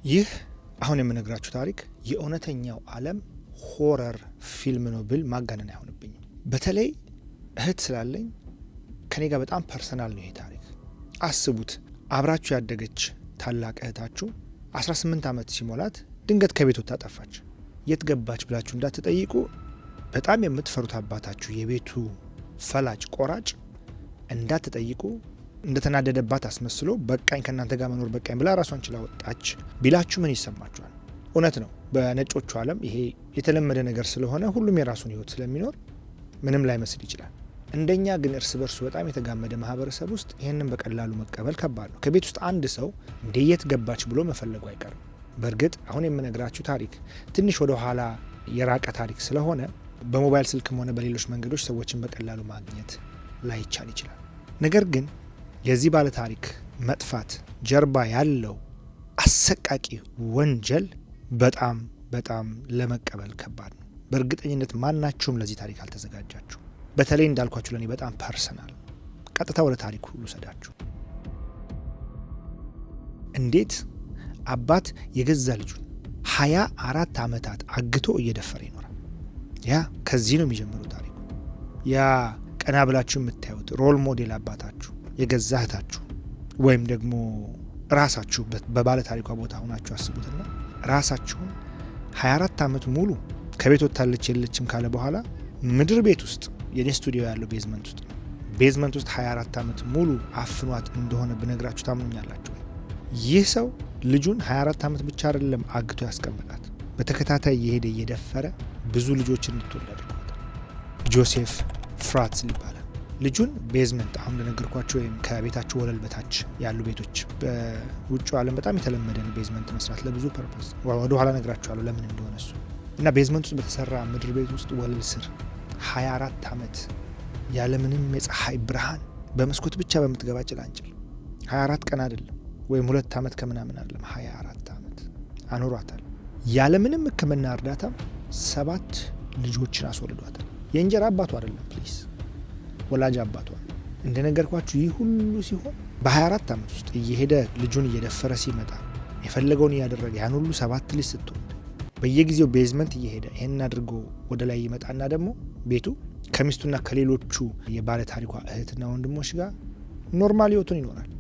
ይህ አሁን የምነግራችሁ ታሪክ የእውነተኛው ዓለም ሆረር ፊልም ነው ብል ማጋነን አይሆንብኝም። በተለይ እህት ስላለኝ ከኔ ጋር በጣም ፐርሰናል ነው ይሄ ታሪክ። አስቡት፣ አብራችሁ ያደገች ታላቅ እህታችሁ 18 ዓመት ሲሞላት ድንገት ከቤት ወጥታ ጠፋች። የት ገባች ብላችሁ እንዳትጠይቁ በጣም የምትፈሩት አባታችሁ የቤቱ ፈላጭ ቆራጭ እንዳትጠይቁ እንደተናደደባት አስመስሎ በቃኝ ከእናንተ ጋር መኖር በቃኝ ብላ ራሷን ችላ ወጣች ቢላችሁ ምን ይሰማችኋል? እውነት ነው፣ በነጮቹ ዓለም ይሄ የተለመደ ነገር ስለሆነ ሁሉም የራሱን ህይወት ስለሚኖር ምንም ላይመስል ይችላል። እንደኛ ግን እርስ በርሱ በጣም የተጋመደ ማህበረሰብ ውስጥ ይህንን በቀላሉ መቀበል ከባድ ነው። ከቤት ውስጥ አንድ ሰው እንደየት ገባች ብሎ መፈለጉ አይቀርም። በእርግጥ አሁን የምነግራችሁ ታሪክ ትንሽ ወደ ኋላ የራቀ ታሪክ ስለሆነ በሞባይል ስልክም ሆነ በሌሎች መንገዶች ሰዎችን በቀላሉ ማግኘት ላይቻል ይችላል። ነገር ግን የዚህ ባለ ታሪክ መጥፋት ጀርባ ያለው አሰቃቂ ወንጀል በጣም በጣም ለመቀበል ከባድ ነው። በእርግጠኝነት ማናችሁም ለዚህ ታሪክ አልተዘጋጃችሁ። በተለይ እንዳልኳችሁ ለኔ በጣም ፐርሰናል። ቀጥታ ወደ ታሪኩ ልውሰዳችሁ። እንዴት አባት የገዛ ልጁን 24 ዓመታት አግቶ እየደፈረ ይኖራል። ያ ከዚህ ነው የሚጀምረው ታሪኩ። ያ ቀና ብላችሁ የምታዩት ሮል ሞዴል አባታችሁ የገዛ እህታችሁ ወይም ደግሞ ራሳችሁ በባለ ታሪኳ ቦታ ሆናችሁ አስቡትና ራሳችሁን 24 ዓመት ሙሉ ከቤት ወጥታለች የለችም ካለ በኋላ ምድር ቤት ውስጥ የኔ ስቱዲዮ ያለው ቤዝመንት ውስጥ ነው። ቤዝመንት ውስጥ 24 ዓመት ሙሉ አፍኗት እንደሆነ ብነግራችሁ ታምኑኛላችሁ? ይህ ሰው ልጁን 24 ዓመት ብቻ አይደለም አግቶ ያስቀምጣት፣ በተከታታይ እየሄደ እየደፈረ ብዙ ልጆችን እንድትወልድ አድርጓታል። ጆሴፍ ፍራትስ ይባላል። ልጁን ቤዝመንት አሁን እንደነገርኳቸው ወይም ከቤታቸው ወለል በታች ያሉ ቤቶች በውጭ ዓለም በጣም የተለመደ ነው ቤዝመንት መስራት ለብዙ ፐርፖዝ። ወደ ኋላ ነግራችኋለሁ ለምን እንደሆነ እሱ እና ቤዝመንት ውስጥ በተሰራ ምድር ቤት ውስጥ ወለል ስር 24 ዓመት ያለምንም የፀሐይ ብርሃን በመስኮት ብቻ በምትገባ ጭላንጭል 24 ቀን አይደለም ወይም 2 ዓመት ከምናምን አይደለም 24 ዓመት አኖሯታል። ያለምንም ሕክምና እርዳታ 7 ልጆችን አስወልዷታል። የእንጀራ አባቱ አይደለም ፕሊስ፣ ወላጅ አባቷ። እንደነገርኳችሁ ይህ ሁሉ ሲሆን በ24 ዓመት ውስጥ እየሄደ ልጁን እየደፈረ ሲመጣ የፈለገውን እያደረገ ያን ሁሉ 7 ልጅ ስትወልድ በየጊዜው ቤዝመንት እየሄደ ይህን አድርጎ ወደ ላይ ይመጣና ደግሞ ቤቱ ከሚስቱና ከሌሎቹ የባለ ታሪኳ እህትና ወንድሞች ጋር ኖርማል ህይወቱን ይኖራል።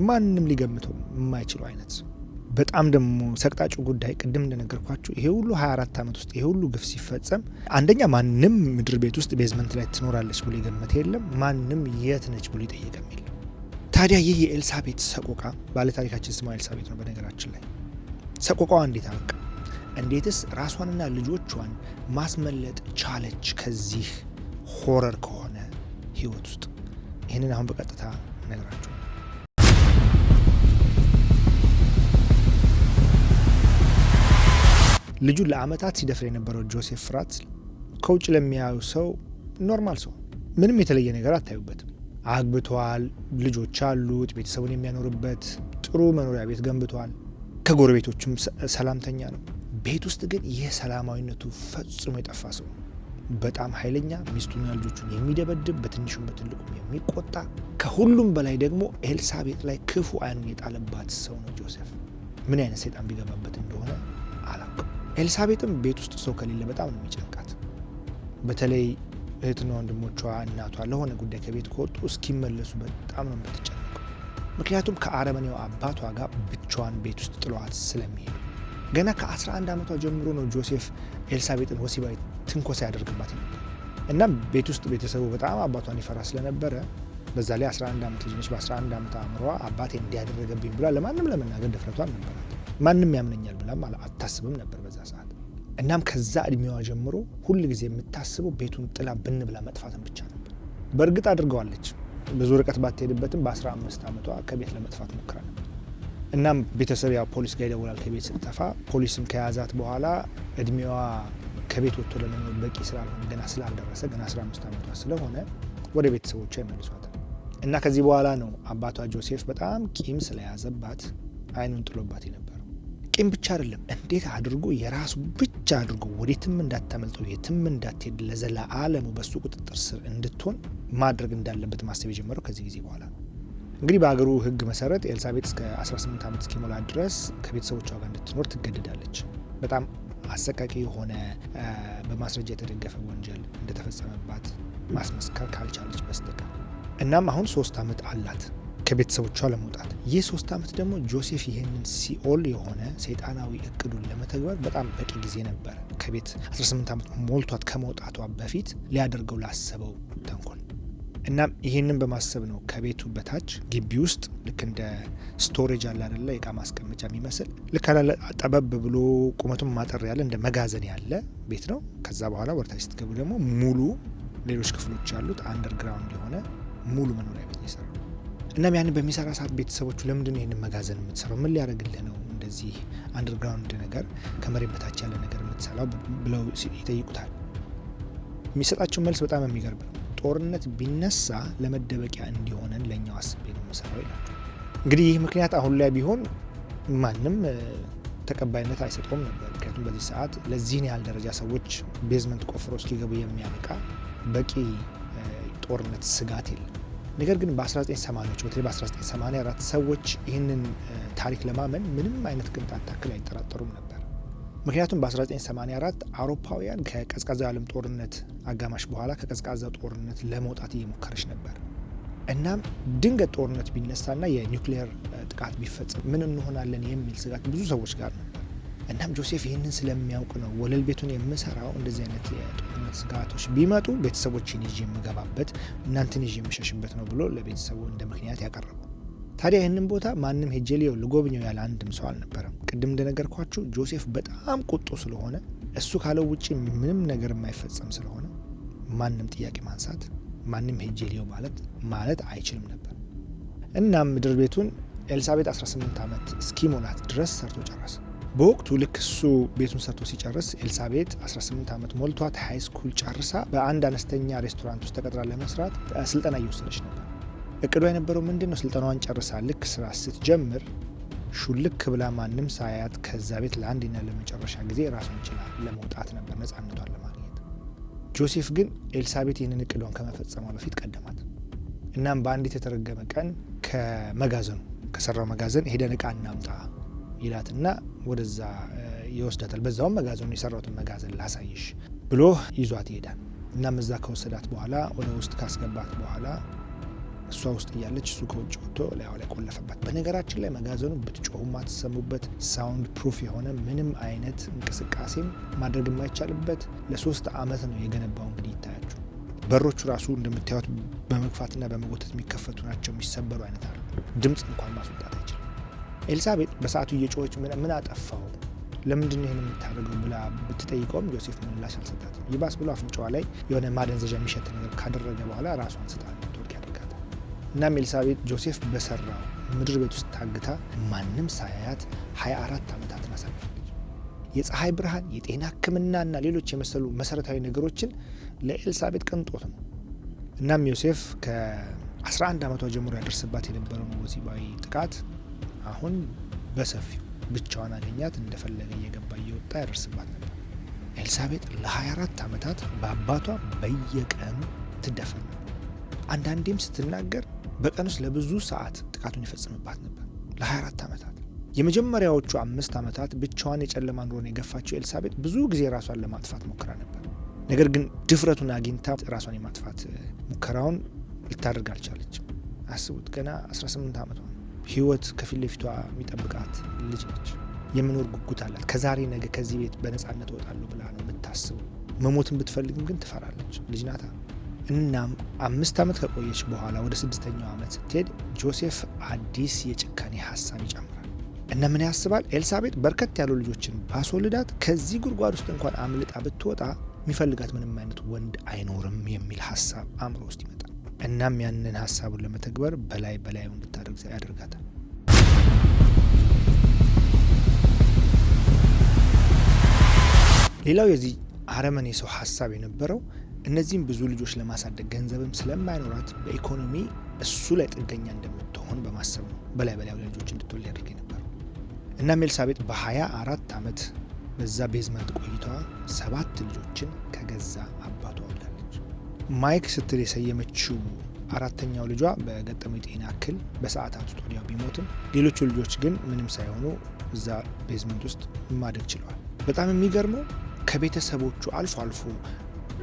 ማንም ሊገምተው የማይችለው አይነት ሰው። በጣም ደግሞ ሰቅጣጩ ጉዳይ ቅድም እንደነገርኳችሁ ይሄ ሁሉ 24 ዓመት ውስጥ ይሄ ሁሉ ግፍ ሲፈጸም አንደኛ ማንም ምድር ቤት ውስጥ ቤዝመንት ላይ ትኖራለች ብሎ የገመተ የለም። ማንም የት ነች ብሎ ይጠየቅም የለም። ታዲያ ይህ የኤልሳቤጥ ሰቆቃ ባለታሪካችን ስሟ ኤልሳቤጥ ነው። በነገራችን ላይ ሰቆቃዋ እንዴት አበቃ? እንዴትስ ራሷንና ልጆቿን ማስመለጥ ቻለች ከዚህ ሆረር ከሆነ ህይወት ውስጥ? ይህንን አሁን በቀጥታ እነግራችኋለሁ። ልጁን ለአመታት ሲደፍር የነበረው ጆሴፍ ፍራትስ ከውጭ ለሚያዩ ሰው ኖርማል ሰው፣ ምንም የተለየ ነገር አታዩበትም። አግብቷል፣ ልጆች አሉት፣ ቤተሰቡን የሚያኖርበት ጥሩ መኖሪያ ቤት ገንብቷል፣ ከጎረቤቶቹም ሰላምተኛ ነው። ቤት ውስጥ ግን ይህ ሰላማዊነቱ ፈጽሞ የጠፋ ሰው፣ በጣም ኃይለኛ፣ ሚስቱና ልጆቹን የሚደበድብ፣ በትንሹም በትልቁም የሚቆጣ፣ ከሁሉም በላይ ደግሞ ኤልሳቤጥ ላይ ክፉ አይኑን የጣለባት ሰው ነው ጆሴፍ። ምን አይነት ሰይጣን ቢገባበት እንደሆነ አላውቅም። ኤልሳቤጥም ቤት ውስጥ ሰው ከሌለ በጣም ነው የሚጨንቃት። በተለይ እህትና ወንድሞቿ እናቷ ለሆነ ጉዳይ ከቤት ከወጡ እስኪመለሱ በጣም ነው የምትጨነቀው። ምክንያቱም ከአረመኔው አባቷ ጋር ብቻዋን ቤት ውስጥ ጥለዋት ስለሚሄዱ። ገና ከ11 ዓመቷ ጀምሮ ነው ጆሴፍ ኤልሳቤጥን ወሲባዊ ትንኮሳ ያደርግባት ነበር። እናም ቤት ውስጥ ቤተሰቡ በጣም አባቷን ይፈራ ስለነበረ በዛ ላይ 11 ዓመት ልጅ ነች። በ11 ዓመት አእምሯ አባቴ እንዲያደረገብኝ ብላ ለማንም ለመናገር ድፍረቷ አልነበራት። ማንም ያምነኛል ብላም አታስብም ነበር በዛ ሰዓት። እናም ከዛ እድሜዋ ጀምሮ ሁል ጊዜ የምታስበው ቤቱን ጥላ ብን ብላ መጥፋትን ብቻ ነበር። በእርግጥ አድርገዋለች። ብዙ ርቀት ባትሄድበትም በ15 ዓመቷ ከቤት ለመጥፋት ሞክራ ነበር። እናም ቤተሰብ ያው ፖሊስ ጋር ይደውላል ከቤት ስትጠፋ። ፖሊስም ከያዛት በኋላ እድሜዋ ከቤት ወጥቶ ለመኖር በቂ ስላልሆነ ገና ስላልደረሰ ገና 15 ዓመቷ ስለሆነ ወደ ቤተሰቦቿ ይመልሷታል። እና ከዚህ በኋላ ነው አባቷ ጆሴፍ በጣም ቂም ስለያዘባት አይኑን ጥሎባት ነበር። ቂም ብቻ አይደለም፣ እንዴት አድርጎ የራሱ ብቻ አድርጎ ወዴትም እንዳታመልጠው የትም እንዳትሄድ ለዘላለሙ በሱ ቁጥጥር ስር እንድትሆን ማድረግ እንዳለበት ማሰብ የጀመረው ከዚህ ጊዜ በኋላ ነው። እንግዲህ በአገሩ ሕግ መሰረት ኤልሳቤጥ እስከ 18 ዓመት እስኪሞላ ድረስ ከቤተሰቦቿ ጋር እንድትኖር ትገደዳለች። በጣም አሰቃቂ የሆነ በማስረጃ የተደገፈ ወንጀል እንደተፈጸመባት ማስመስከር ካልቻለች በስተቀር። እናም አሁን 3 ዓመት አላት ከቤተሰቦቿ ለመውጣት። ይህ 3 ዓመት ደግሞ ጆሴፍ ይህንን ሲኦል የሆነ ሰይጣናዊ እቅዱን ለመተግበር በጣም በቂ ጊዜ ነበር። ከቤት 18 ዓመት ሞልቷት ከመውጣቷ በፊት ሊያደርገው ላሰበው ተንኮል። እናም ይህንን በማሰብ ነው ከቤቱ በታች ግቢ ውስጥ ልክ እንደ ስቶሬጅ አለ አይደለ፣ የእቃ ማስቀመጫ የሚመስል ልክ ጠበብ ብሎ ቁመቱም ማጠር ያለ እንደ መጋዘን ያለ ቤት ነው። ከዛ በኋላ ወደታች ስትገቡ ደግሞ ሙሉ ሌሎች ክፍሎች ያሉት አንደርግራውንድ የሆነ ሙሉ መኖሪያ ቤት ይሰራል። እናም ያንን በሚሰራ ሰዓት ቤተሰቦቹ ለምንድን ነው ይህንን መጋዘን የምትሰራው? ምን ሊያደርግልህ ነው እንደዚህ አንደርግራውንድ ነገር ከመሬት በታች ያለ ነገር የምትሰራው ብለው ይጠይቁታል። የሚሰጣቸው መልስ በጣም የሚገርም ነው። ጦርነት ቢነሳ ለመደበቂያ እንዲሆነን ለእኛው አስቤ ነው የምሰራው ይላቸው። እንግዲህ ይህ ምክንያት አሁን ላይ ቢሆን ማንም ተቀባይነት አይሰጠውም ነበር። ምክንያቱም በዚህ ሰዓት ለዚህን ያህል ደረጃ ሰዎች ቤዝመንት ቆፍረው እስኪገቡ የሚያበቃ በቂ ጦርነት ስጋት የለም። ነገር ግን በ1980ዎች በተለይ በ1984 ሰዎች ይህንን ታሪክ ለማመን ምንም አይነት ቅንጣት ታክል አይጠራጠሩም ነበር። ምክንያቱም በ1984 አውሮፓውያን ከቀዝቃዛው የዓለም ጦርነት አጋማሽ በኋላ ከቀዝቃዛው ጦርነት ለመውጣት እየሞከረች ነበር። እናም ድንገት ጦርነት ቢነሳና የኒውክሊየር ጥቃት ቢፈጸም ምን እንሆናለን የሚል ስጋት ብዙ ሰዎች ጋር ነበር። እናም ጆሴፍ ይህንን ስለሚያውቅ ነው ወለል ቤቱን የምሰራው እንደዚህ አይነት የጦርነት ስጋቶች ቢመጡ ቤተሰቦችን ይዤ የምገባበት እናንተን ይዤ የምሸሽበት ነው ብሎ ለቤተሰቡ እንደ ምክንያት ያቀረበው። ታዲያ ይህንን ቦታ ማንም ሄጄ ሊየው ልጎብኘው ያለ አንድም ሰው አልነበረም። ቅድም እንደነገርኳችሁ ጆሴፍ በጣም ቁጡ ስለሆነ እሱ ካለው ውጭ ምንም ነገር የማይፈጸም ስለሆነ ማንም ጥያቄ ማንሳት ማንም ሄጄ ሊየው ማለት አይችልም ነበር። እናም ምድር ቤቱን ኤልሳቤጥ 18 ዓመት እስኪሞላት ድረስ ሰርቶ ጨረሰ። በወቅቱ ልክ እሱ ቤቱን ሰርቶ ሲጨርስ ኤልሳቤጥ 18 ዓመት ሞልቷት ሃይ ስኩል ጨርሳ በአንድ አነስተኛ ሬስቶራንት ውስጥ ተቀጥራ ለመስራት ስልጠና እየወሰደች ነበር። እቅዷ የነበረው ምንድን ነው? ስልጠናዋን ጨርሳ ልክ ስራ ስትጀምር ሹልክ ብላ ማንም ሳያት ከዛ ቤት ለአንድና ለመጨረሻ ጊዜ ራሷን ችላ ለመውጣት ነበር፣ ነጻነቷን ለማግኘት። ጆሴፍ ግን ኤልሳቤጥ ይህንን እቅዷን ከመፈጸሟ በፊት ቀደማት። እናም በአንዲት የተረገመ ቀን ከመጋዘኑ ከሰራው መጋዘን ሄደን እቃ እናምጣ ይላትና ወደዛ ይወስዳታል። በዛውም መጋዘኑ የሰራውትን መጋዘን ላሳይሽ ብሎ ይዟት ይሄዳል። እናም እዛ ከወሰዳት በኋላ ወደ ውስጥ ካስገባት በኋላ እሷ ውስጥ እያለች እሱ ከውጭ ወጥቶ ላይዋ ላይ ቆለፈባት። በነገራችን ላይ መጋዘኑ ብትጮሁ ማትሰሙበት ሳውንድ ፕሩፍ የሆነ ምንም አይነት እንቅስቃሴም ማድረግ የማይቻልበት ለ3 ዓመት ነው የገነባው። እንግዲህ ይታያችሁ በሮቹ ራሱ እንደምታዩት በመግፋትና በመጎተት የሚከፈቱ ናቸው። የሚሰበሩ አይነት አሉ። ድምፅ እንኳን ማስወጣት አይችልም። ኤልሳቤጥ በሰዓቱ እየጮኸች ምን አጠፋው ለምንድን ነው ይህን የምታደርገው ብላ ብትጠይቀውም ጆሴፍ ምላሽ አልሰጣትም። ይባስ ብሎ አፍንጫዋ ላይ የሆነ ማደንዘዣ የሚሸት ነገር ካደረገ በኋላ ራሷን ስታ ትወድቅ ያደርጋታል። እናም ኤልሳቤጥ ጆሴፍ በሰራው ምድር ቤት ውስጥ ታግታ ማንም ሳያያት 24 ዓመታትን አሳልፋለች። የፀሐይ ብርሃን፣ የጤና ሕክምናና ሌሎች የመሰሉ መሰረታዊ ነገሮችን ለኤልሳቤጥ ቅንጦት ነው። እናም ዮሴፍ ከ11 ዓመቷ ጀምሮ ያደርስባት የነበረውን ወሲባዊ ጥቃት አሁን በሰፊው ብቻዋን አገኛት፣ እንደፈለገ እየገባ እየወጣ ያደርስባት ነበር። ኤልሳቤጥ ለ24 ዓመታት በአባቷ በየቀኑ ትደፈር ነበር። አንዳንዴም ስትናገር በቀን ውስጥ ለብዙ ሰዓት ጥቃቱን ይፈጽምባት ነበር። ለ24 ዓመታት የመጀመሪያዎቹ 5 ዓመታት ብቻዋን የጨለማ ኑሮን የገፋችው ኤልሳቤጥ ብዙ ጊዜ ራሷን ለማጥፋት ሞክራ ነበር። ነገር ግን ድፍረቱን አግኝታ ራሷን የማጥፋት ሙከራውን ልታደርግ አልቻለችም። አስቡት፣ ገና 18 ዓመቷ ነው። ህይወት ከፊት ለፊቷ የሚጠብቃት ልጅ ነች። የመኖር ጉጉት አላት። ከዛሬ ነገ ከዚህ ቤት በነጻነት እወጣለሁ ብላ ነው የምታስበው። መሞትን ብትፈልግም ግን ትፈራለች። ልጅ ናታ። እናም 5 ዓመት ከቆየች በኋላ ወደ 6ኛው ዓመት ስትሄድ ጆሴፍ አዲስ የጭካኔ ሀሳብ ይጨምራል። እና ምን ያስባል? ኤልሳቤጥ በርከት ያሉ ልጆችን ባስወልዳት ከዚህ ጉድጓድ ውስጥ እንኳን አምልጣ ብትወጣ የሚፈልጋት ምንም አይነት ወንድ አይኖርም የሚል ሀሳብ አእምሮ ውስጥ ይመጣል። እናም ያንን ሀሳቡን ለመተግበር በላዩ እንድታደርግ ያደርጋታል። ሌላው የዚህ አረመኔ ሰው ሀሳብ የነበረው እነዚህም ብዙ ልጆች ለማሳደግ ገንዘብም ስለማይኖራት በኢኮኖሚ እሱ ላይ ጥገኛ እንደምትሆን በማሰብ ነው በላዩ ልጆች እንድትወልድ ያደርግ የነበረው። እናም ኤልሳቤጥ በ24 ዓመት በዛ ቤዝመንት ቆይቷ 7 ልጆችን ከገዛ አባቷ ወልዳለች። ማይክ ስትል የሰየመችው አራተኛው ልጇ በገጠመው የጤና እክል በሰዓታት ውስጥ ወዲያው ቢሞትም ሌሎቹ ልጆች ግን ምንም ሳይሆኑ እዛ ቤዝመንት ውስጥ ማደግ ችለዋል። በጣም የሚገርመው ከቤተሰቦቹ አልፎ አልፎ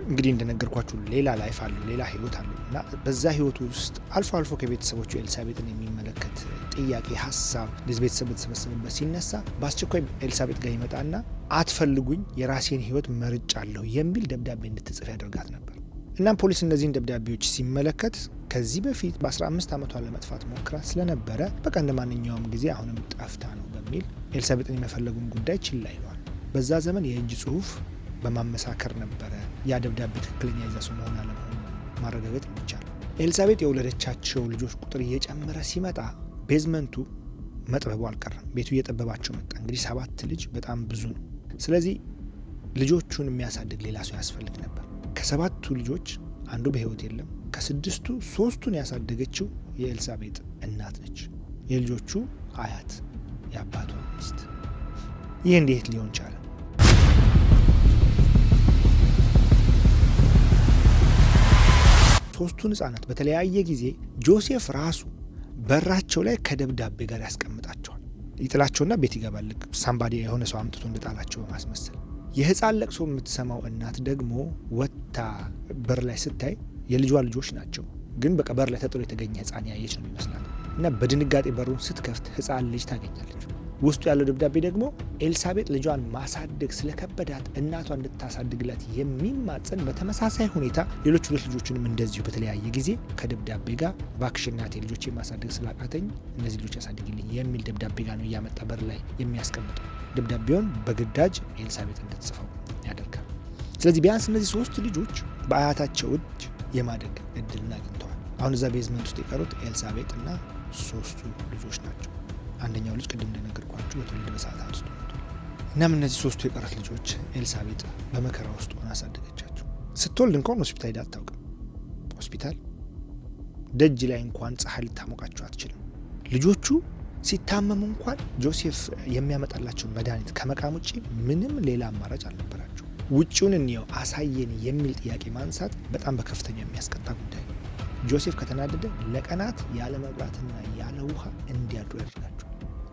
እንግዲህ እንደነገርኳችሁ ሌላ ላይፍ አለው፣ ሌላ ህይወት አለው እና በዛ ህይወት ውስጥ አልፎ አልፎ ከቤተሰቦቹ ኤልሳቤጥን የሚመለከት ጥያቄ፣ ሀሳብ እንደዚህ ቤተሰብ በተሰበሰበበት ሲነሳ በአስቸኳይ ኤልሳቤጥ ጋር ይመጣና አትፈልጉኝ፣ የራሴን ህይወት መርጫለሁ የሚል ደብዳቤ እንድትጽፍ ያደርጋት ነበር። እናም ፖሊስ እነዚህን ደብዳቤዎች ሲመለከት ከዚህ በፊት በ15 ዓመቷ ለመጥፋት ሞክራ ስለነበረ በቃ እንደ ማንኛውም ጊዜ አሁንም ጠፍታ ነው በሚል ኤልሳቤጥን የመፈለጉን ጉዳይ ችላ ይለዋል። በዛ ዘመን የእጅ ጽሁፍ በማመሳከር ነበረ ያ ደብዳቤ ትክክለኛ ይዛ ሰው መሆን አለመሆኑ ማረጋገጥ የሚቻለው። ኤልሳቤጥ የወለደቻቸው ልጆች ቁጥር እየጨመረ ሲመጣ ቤዝመንቱ መጥበቡ አልቀረም፣ ቤቱ እየጠበባቸው መጣ። እንግዲህ 7 ልጅ በጣም ብዙ ነው። ስለዚህ ልጆቹን የሚያሳድግ ሌላ ሰው ያስፈልግ ነበር። ከ7ቱ ልጆች አንዱ በህይወት የለም። ከ6ቱ 3ቱን ያሳደገችው የኤልሳቤጥ እናት ነች፣ የልጆቹ አያት፣ የአባቷ ሚስት። ይህ እንዴት ሊሆን ቻለ? ሶስቱን ህጻናት በተለያየ ጊዜ ጆሴፍ ራሱ በራቸው ላይ ከደብዳቤ ጋር ያስቀምጣቸዋል። ይጥላቸውና ቤት ይገባል። ሳምባዲ የሆነ ሰው አምጥቶ እንደጣላቸው በማስመሰል የህፃን ለቅሶ የምትሰማው እናት ደግሞ ወጥታ በር ላይ ስታይ የልጇ ልጆች ናቸው፣ ግን በቃ በር ላይ ተጥሎ የተገኘ ህፃን ያየች ነው የሚመስላት እና በድንጋጤ በሩን ስትከፍት ህፃን ልጅ ታገኛለች። ውስጡ ያለው ደብዳቤ ደግሞ ኤልሳቤጥ ልጇን ማሳደግ ስለከበዳት እናቷ እንድታሳድግላት የሚማጸን፣ በተመሳሳይ ሁኔታ ሌሎች 2 ልጆችንም እንደዚሁ በተለያየ ጊዜ ከደብዳቤ ጋር እባክሽ እናቴ ልጆቼ ማሳደግ ስላቃተኝ እነዚህ ልጆች ያሳድግልኝ የሚል ደብዳቤ ጋር ነው እያመጣ በር ላይ የሚያስቀምጠው። ደብዳቤውን በግዳጅ ኤልሳቤጥ እንድትጽፈው ያደርጋል። ስለዚህ ቢያንስ እነዚህ 3 ልጆች በአያታቸው እጅ የማደግ እድልን አግኝተዋል። አሁን እዛ ቤዝመንት ውስጥ የቀሩት ኤልሳቤጥ እና 3ቱ ልጆች ናቸው። አንደኛው ልጅ ቅድም እንደነገርኳችሁ በተወለደ በሰዓታት ውስጥ ሞቷል። እናም እነዚህ 3ቱ የቀሩት ልጆች ኤልሳቤጥ በመከራ ውስጥ ሆና አሳደገቻቸው። ስትወልድ እንኳን ሆስፒታል ሄዳ አታውቅም። ሆስፒታል ደጅ ላይ እንኳን ፀሐይ ልታሞቃቸው አትችልም። ልጆቹ ሲታመሙ እንኳን ጆሴፍ የሚያመጣላቸው መድኃኒት ከመቃም ውጭ ምንም ሌላ አማራጭ አልነበራቸው። ውጭውን እንየው አሳየን የሚል ጥያቄ ማንሳት በጣም በከፍተኛ የሚያስቀጣ ጉዳይ ነው። ጆሴፍ ከተናደደ ለቀናት ያለ መብራትና ያለ ውሃ እንዲያድሩ ያደርጋቸው።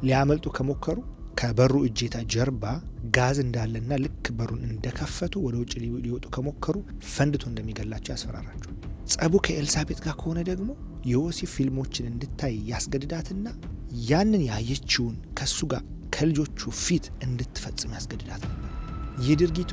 ሊያመልጡ ከሞከሩ ከበሩ እጀታ ጀርባ ጋዝ እንዳለና ልክ በሩን እንደከፈቱ ወደ ውጭ ሊወጡ ከሞከሩ ፈንድቶ እንደሚገላቸው ያስፈራራቸው። ጸቡ ከኤልሳቤጥ ጋር ከሆነ ደግሞ የወሲብ ፊልሞችን እንድታይ ያስገድዳትና ያንን ያየችውን ከሱ ጋር ከልጆቹ ፊት እንድትፈጽም ያስገድዳት ነበር። ይህ ድርጊቱ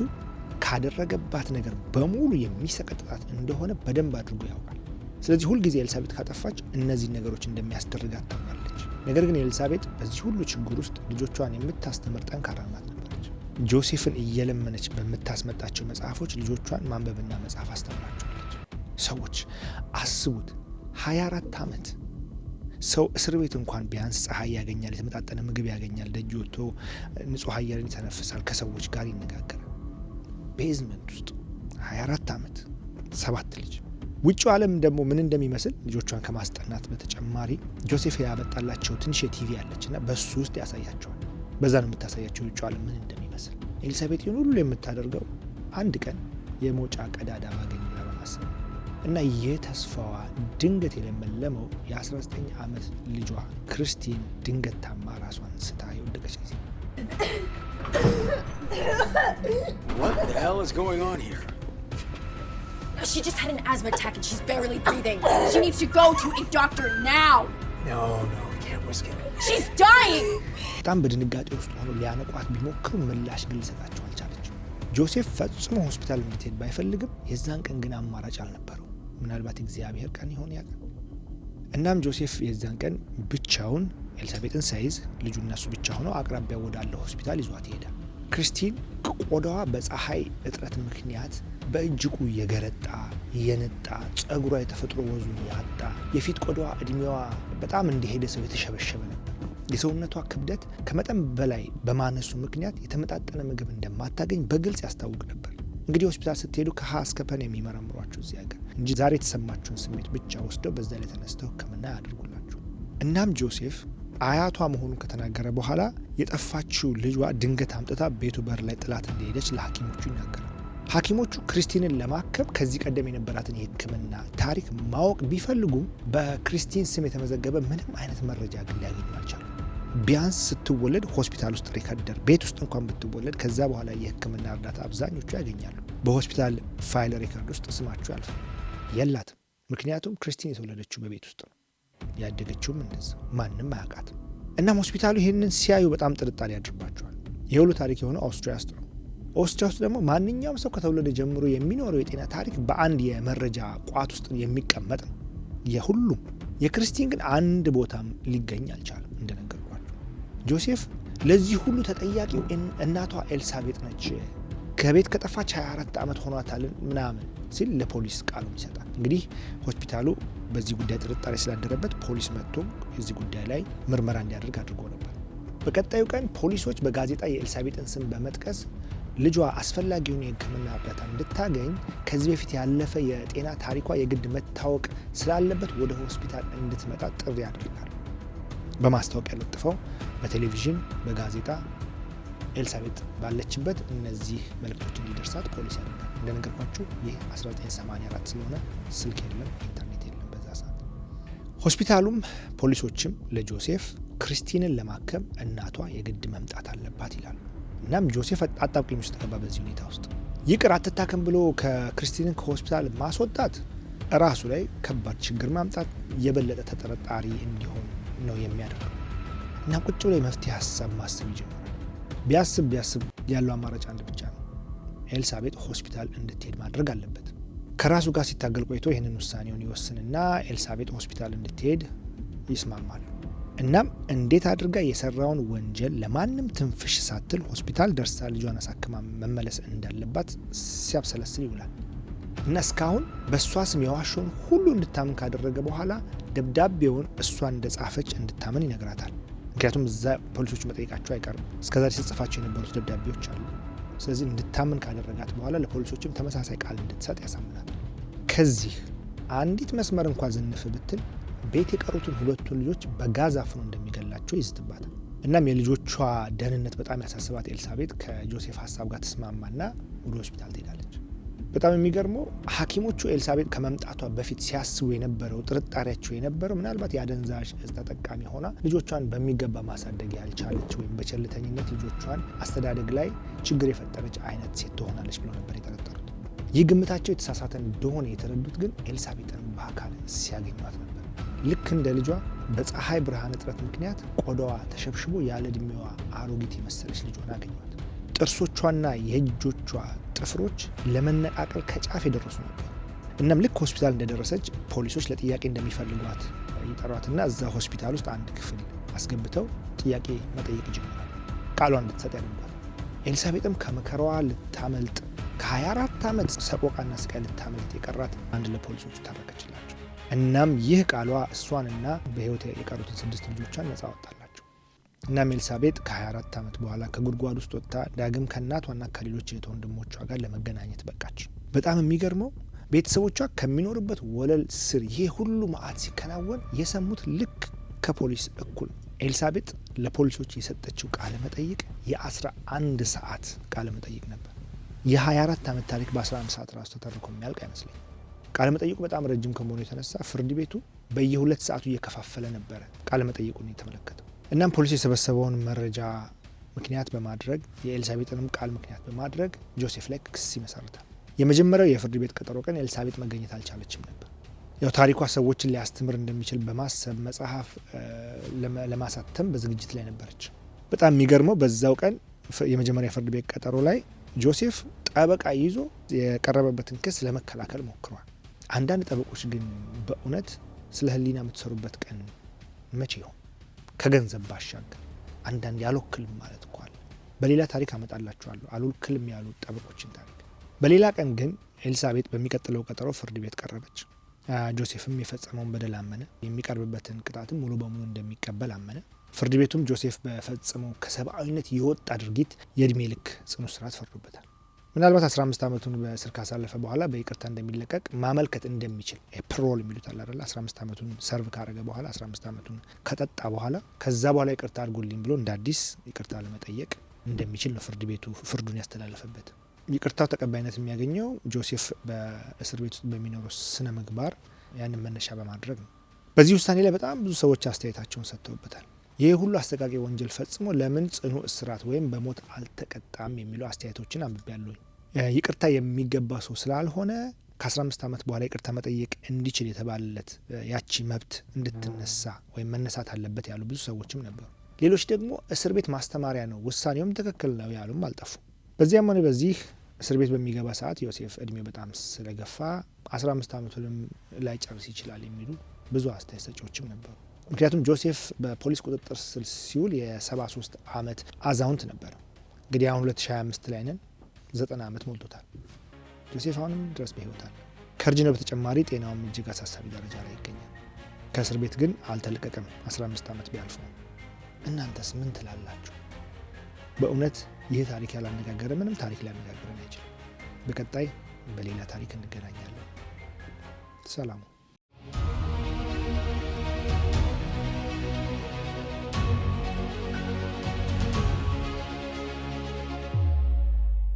ካደረገባት ነገር በሙሉ የሚሰቀጥጣት እንደሆነ በደንብ አድርጎ ያውቃል። ስለዚህ ሁልጊዜ ኤልሳቤጥ ካጠፋች እነዚህ ነገሮች እንደሚያስደርጋት ታውቃለች። ነገር ግን ኤልሳቤጥ በዚህ ሁሉ ችግር ውስጥ ልጆቿን የምታስተምር ጠንካራ እናት ነበረች። ጆሴፍን እየለመነች በምታስመጣቸው መጽሐፎች ልጆቿን ማንበብና መጻፍ አስተምራቸዋለች። ሰዎች አስቡት፣ 24 ዓመት ሰው እስር ቤት እንኳን ቢያንስ ፀሐይ ያገኛል፣ የተመጣጠነ ምግብ ያገኛል፣ ደጅ ወጥቶ ንጹህ አየርን ይተነፍሳል፣ ከሰዎች ጋር ይነጋገራል። ቤዝመንት ውስጥ 24 ዓመት 7 ልጅ። ውጭው ዓለም ደግሞ ምን እንደሚመስል ልጆቿን ከማስጠናት በተጨማሪ ጆሴፍ ያመጣላቸው ትንሽ የቲቪ ያለችና በሱ ውስጥ ያሳያቸዋል። በዛ ነው የምታሳያቸው ውጭው ዓለም ምን እንደሚመስል። ኤልሳቤጥ ይህን ሁሉ የምታደርገው አንድ ቀን የመውጫ ቀዳዳ ባገኝ ብላ በማሰብ እና የተስፋዋ ድንገት የለመለመው የ19 ዓመት ልጇ ክርስቲን ድንገት ታማ ራሷን ስታ የወደቀች ጊዜ። What the hell is going on here? She just had an asthma attack and she's barely breathing. She needs to go to a doctor now. No, can't risk it. She's dying. በጣም በድንጋጤ ውስጥ ሆኖ ሊያነቋት ቢሞክሩ ምላሽ ግን ልሰጣቸው አልቻለችም። ጆሴፍ ፈጽሞ ሆስፒታል እንድትሄድ ባይፈልግም የዛን ቀን ግን አማራጭ አልነበረው። ምናልባት እግዚአብሔር ቀን ይሆን ያቀን። እናም ጆሴፍ የዛን ቀን ብቻውን ኤልሳቤጥን ሳይዝ ልጁና እሱ ብቻ ሆነው አቅራቢያ ወዳለው ሆስፒታል ይዟት ይሄዳል። ክርስቲን ቆዳዋ በፀሐይ እጥረት ምክንያት በእጅጉ የገረጣ የነጣ፣ ጸጉሯ የተፈጥሮ ወዙን ያጣ፣ የፊት ቆዳዋ እድሜዋ በጣም እንደሄደ ሰው የተሸበሸበ ነበር። የሰውነቷ ክብደት ከመጠን በላይ በማነሱ ምክንያት የተመጣጠነ ምግብ እንደማታገኝ በግልጽ ያስታውቅ ነበር። እንግዲህ ሆስፒታል ስትሄዱ ከሀ እስከ ፐን የሚመረምሯችሁ እዚህ ሀገር እንጂ ዛሬ የተሰማችሁን ስሜት ብቻ ወስደው በዛ ላይ ተነስተው ሕክምና ያደርጉላችሁ። እናም ጆሴፍ አያቷ መሆኑን ከተናገረ በኋላ የጠፋችው ልጇ ድንገት አምጥታ ቤቱ በር ላይ ጥላት እንደሄደች ለሐኪሞቹ ይናገራል። ሐኪሞቹ ክሪስቲንን ለማከም ከዚህ ቀደም የነበራትን የሕክምና ታሪክ ማወቅ ቢፈልጉም በክሪስቲን ስም የተመዘገበ ምንም አይነት መረጃ ግን ሊያገኙ አልቻሉም። ቢያንስ ስትወለድ ሆስፒታል ውስጥ ሪከርደር፣ ቤት ውስጥ እንኳን ብትወለድ ከዛ በኋላ የሕክምና እርዳታ አብዛኞቹ ያገኛሉ። በሆስፒታል ፋይል ሪከርድ ውስጥ ስማቸው ያልፋል። የላትም። ምክንያቱም ክሪስቲን የተወለደችው በቤት ውስጥ ነው፣ ያደገችውም እንደዛ፣ ማንም አያውቃትም። እናም ሆስፒታሉ ይህንን ሲያዩ በጣም ጥርጣሬ ያድርባቸዋል። የሁሉ ታሪክ የሆነው ኦስትሪያ ውስጥ ነው። ኦስትሪያ ውስጥ ደግሞ ማንኛውም ሰው ከተወለደ ጀምሮ የሚኖረው የጤና ታሪክ በአንድ የመረጃ ቋት ውስጥ የሚቀመጥ ነው፣ የሁሉም። የክርስቲን ግን አንድ ቦታም ሊገኝ አልቻለም። እንደነገርኳቸው ጆሴፍ ለዚህ ሁሉ ተጠያቂው እናቷ ኤልሳቤጥ ነች፣ ከቤት ከጠፋች 24 ዓመት ሆኗታል ምናምን ሲል ለፖሊስ ቃሉን ይሰጣል። እንግዲህ ሆስፒታሉ በዚህ ጉዳይ ጥርጣሬ ስላደረበት ፖሊስ መጥቶ የዚህ ጉዳይ ላይ ምርመራ እንዲያደርግ አድርጎ ነበር። በቀጣዩ ቀን ፖሊሶች በጋዜጣ የኤልሳቤጥን ስም በመጥቀስ ልጇ አስፈላጊውን የሕክምና እርዳታ እንድታገኝ ከዚህ በፊት ያለፈ የጤና ታሪኳ የግድ መታወቅ ስላለበት ወደ ሆስፒታል እንድትመጣ ጥሪ ያደርጋል። በማስታወቂያ ለጥፈው በቴሌቪዥን በጋዜጣ ኤልሳቤጥ ባለችበት እነዚህ መልእክቶች እንዲደርሳት ፖሊስ ያደርጋል። እንደነገርኳችሁ ይህ 1984 ስለሆነ ስልክ የለም፣ ኢንተርኔት የለም በዛ ሰዓት። ሆስፒታሉም ፖሊሶችም ለጆሴፍ ክሪስቲንን ለማከም እናቷ የግድ መምጣት አለባት ይላሉ። እናም ጆሴፍ አጣብቂኝ ውስጥ ገባ። በዚህ ሁኔታ ውስጥ ይቅር አትታከም ብሎ ከክሪስቲንን ከሆስፒታል ማስወጣት ራሱ ላይ ከባድ ችግር ማምጣት፣ የበለጠ ተጠርጣሪ እንዲሆን ነው የሚያደርገው። እና ቁጭ ብሎ የመፍትሄ ሀሳብ ማሰብ ይጀምራል። ቢያስብ ያለው አማራጭ አንድ ብቻ ነው። ኤልሳቤጥ ሆስፒታል እንድትሄድ ማድረግ አለበት። ከራሱ ጋር ሲታገል ቆይቶ ይህንን ውሳኔውን ይወስንና ኤልሳቤጥ ሆስፒታል እንድትሄድ ይስማማሉ። እናም እንዴት አድርጋ የሰራውን ወንጀል ለማንም ትንፍሽ ሳትል ሆስፒታል ደርሳ ልጇን አሳክማ መመለስ እንዳለባት ሲያብሰለስል ይውላል። እና እስካሁን በእሷ ስም የዋሸውን ሁሉ እንድታምን ካደረገ በኋላ ደብዳቤውን እሷ እንደጻፈች እንድታምን ይነግራታል። ምክንያቱም እዛ ፖሊሶች መጠየቃቸው አይቀርም። እስከዛሬ ሲጽፋቸው የነበሩት ደብዳቤዎች አሉ። ስለዚህ እንድታምን ካደረጋት በኋላ ለፖሊሶችም ተመሳሳይ ቃል እንድትሰጥ ያሳምናል። ከዚህ አንዲት መስመር እንኳ ዝንፍ ብትል ቤት የቀሩትን ሁለቱን ልጆች በጋዝ አፍኖ እንደሚገላቸው ይዝትባታል። እናም የልጆቿ ደህንነት በጣም ያሳስባት ኤልሳቤጥ ከጆሴፍ ሀሳብ ጋር ተስማማና ወደ ሆስፒታል ትሄዳለች። በጣም የሚገርመው ሐኪሞቹ ኤልሳቤጥ ከመምጣቷ በፊት ሲያስቡ የነበረው ጥርጣሬያቸው የነበረው ምናልባት የአደንዛዥ እጽ ተጠቃሚ ሆና ልጆቿን በሚገባ ማሳደግ ያልቻለች ወይም በቸልተኝነት ልጆቿን አስተዳደግ ላይ ችግር የፈጠረች አይነት ሴት ትሆናለች ብለው ነበር የጠረጠሩት። ይህ ግምታቸው የተሳሳተ እንደሆነ የተረዱት ግን ኤልሳቤጥን በአካል ሲያገኟት ነበር። ልክ እንደ ልጇ በፀሐይ ብርሃን እጥረት ምክንያት ቆዳዋ ተሸብሽቦ ያለ እድሜዋ አሮጊት የመሰለች ልጇን አገኟት። ጥርሶቿና የእጆቿ ጥፍሮች ለመነቃቀል ከጫፍ የደረሱ ነበር። እናም ልክ ሆስፒታል እንደደረሰች ፖሊሶች ለጥያቄ እንደሚፈልጓት ይጠሯትና እዛ ሆስፒታል ውስጥ አንድ ክፍል አስገብተው ጥያቄ መጠየቅ ይጀምራል። ቃሏን እንድትሰጥ ያደርጓል። ኤልሳቤጥም ከመከራዋ ልታመልጥ ከ24 ዓመት ሰቆቃና ስቃይ ልታመልጥ የቀራት አንድ ለፖሊሶቹ ታረከችላቸው። እናም ይህ ቃሏ እሷንና በሕይወት የቀሩትን 6 ልጆቿን ነጻ ወጣላቸው። እናም ኤልሳቤጥ ከ24 ዓመት በኋላ ከጉድጓድ ውስጥ ወጥታ ዳግም ከእናቷና ከሌሎች እህት ወንድሞቿ ጋር ለመገናኘት በቃች። በጣም የሚገርመው ቤተሰቦቿ ከሚኖርበት ወለል ስር ይሄ ሁሉ መዓት ሲከናወን የሰሙት ልክ ከፖሊስ እኩል። ኤልሳቤጥ ለፖሊሶች የሰጠችው ቃለ መጠይቅ የ11 ሰዓት ቃለ መጠይቅ ነበር። የ24 ዓመት ታሪክ በ11 ሰዓት ራሱ ተተርኮ የሚያልቅ አይመስለኝ። ቃለ መጠይቁ በጣም ረጅም ከመሆኑ የተነሳ ፍርድ ቤቱ በየ2 ሰዓቱ እየከፋፈለ ነበረ ቃለ መጠይቁን የተመለከተው። እናም ፖሊስ የሰበሰበውን መረጃ ምክንያት በማድረግ የኤልሳቤጥንም ቃል ምክንያት በማድረግ ጆሴፍ ላይ ክስ ይመሰርታል። የመጀመሪያው የፍርድ ቤት ቀጠሮ ቀን ኤልሳቤጥ መገኘት አልቻለችም ነበር። ያው ታሪኳ ሰዎችን ሊያስተምር እንደሚችል በማሰብ መጽሐፍ ለማሳተም በዝግጅት ላይ ነበረች። በጣም የሚገርመው በዛው ቀን የመጀመሪያ የፍርድ ቤት ቀጠሮ ላይ ጆሴፍ ጠበቃ ይዞ የቀረበበትን ክስ ለመከላከል ሞክሯል። አንዳንድ ጠበቆች ግን በእውነት ስለ ሕሊና የምትሰሩበት ቀን መቼ ይሆን? ከገንዘብ ባሻገር አንዳንድ ያልወክልም ማለት እኮ አለ። በሌላ ታሪክ አመጣላችኋለሁ አልወክልም ያሉ ጠበቆችን ታሪክ። በሌላ ቀን ግን ኤልሳቤጥ በሚቀጥለው ቀጠሮ ፍርድ ቤት ቀረበች። ጆሴፍም የፈጸመውን በደል አመነ። የሚቀርብበትን ቅጣትም ሙሉ በሙሉ እንደሚቀበል አመነ። ፍርድ ቤቱም ጆሴፍ በፈጸመው ከሰብአዊነት የወጣ ድርጊት የእድሜ ልክ ጽኑ እስራት ፈርዶበታል። ምናልባት 15 ዓመቱን በእስር ካሳለፈ በኋላ በይቅርታ እንደሚለቀቅ ማመልከት እንደሚችል ፕሮል የሚሉት አለ አይደል? 15 ዓመቱን ሰርቭ ካረገ በኋላ 15 ዓመቱን ከጠጣ በኋላ ከዛ በኋላ ይቅርታ አድርጎልኝ ብሎ እንደ አዲስ ይቅርታ ለመጠየቅ እንደሚችል ነው ፍርድ ቤቱ ፍርዱን ያስተላለፈበት። ይቅርታው ተቀባይነት የሚያገኘው ጆሴፍ በእስር ቤት ውስጥ በሚኖረው ስነ ምግባር ያንን መነሻ በማድረግ ነው። በዚህ ውሳኔ ላይ በጣም ብዙ ሰዎች አስተያየታቸውን ሰጥተውበታል። ይህ ሁሉ አሰቃቂ ወንጀል ፈጽሞ ለምን ጽኑ እስራት ወይም በሞት አልተቀጣም የሚሉ አስተያየቶችን አንብቤያለሁኝ። ይቅርታ የሚገባ ሰው ስላልሆነ ከ15 ዓመት በኋላ ይቅርታ መጠየቅ እንዲችል የተባለለት ያቺ መብት እንድትነሳ ወይም መነሳት አለበት ያሉ ብዙ ሰዎችም ነበሩ። ሌሎች ደግሞ እስር ቤት ማስተማሪያ ነው፣ ውሳኔውም ትክክል ነው ያሉም አልጠፉ። በዚያም ሆነ በዚህ እስር ቤት በሚገባ ሰዓት ዮሴፍ እድሜው በጣም ስለገፋ 15 ዓመቱንም ላይ ጨርስ ይችላል የሚሉ ብዙ አስተያየት ሰጪዎችም ነበሩ። ምክንያቱም ጆሴፍ በፖሊስ ቁጥጥር ስር ሲውል የ73 ዓመት አዛውንት ነበር። እንግዲህ አሁን 2025 ላይ ነን፣ 90 ዓመት ሞልቶታል። ጆሴፍ አሁንም ድረስ በሕይወት አለ። ከእርጅናው በተጨማሪ ጤናውም እጅግ አሳሳቢ ደረጃ ላይ ይገኛል። ከእስር ቤት ግን አልተለቀቀም 15 ዓመት ቢያልፈው። እናንተስ ምን ትላላችሁ? በእውነት ይህ ታሪክ ያላነጋገረ ምንም ታሪክ ሊያነጋግረን አይችልም። በቀጣይ በሌላ ታሪክ እንገናኛለን። ሰላሙ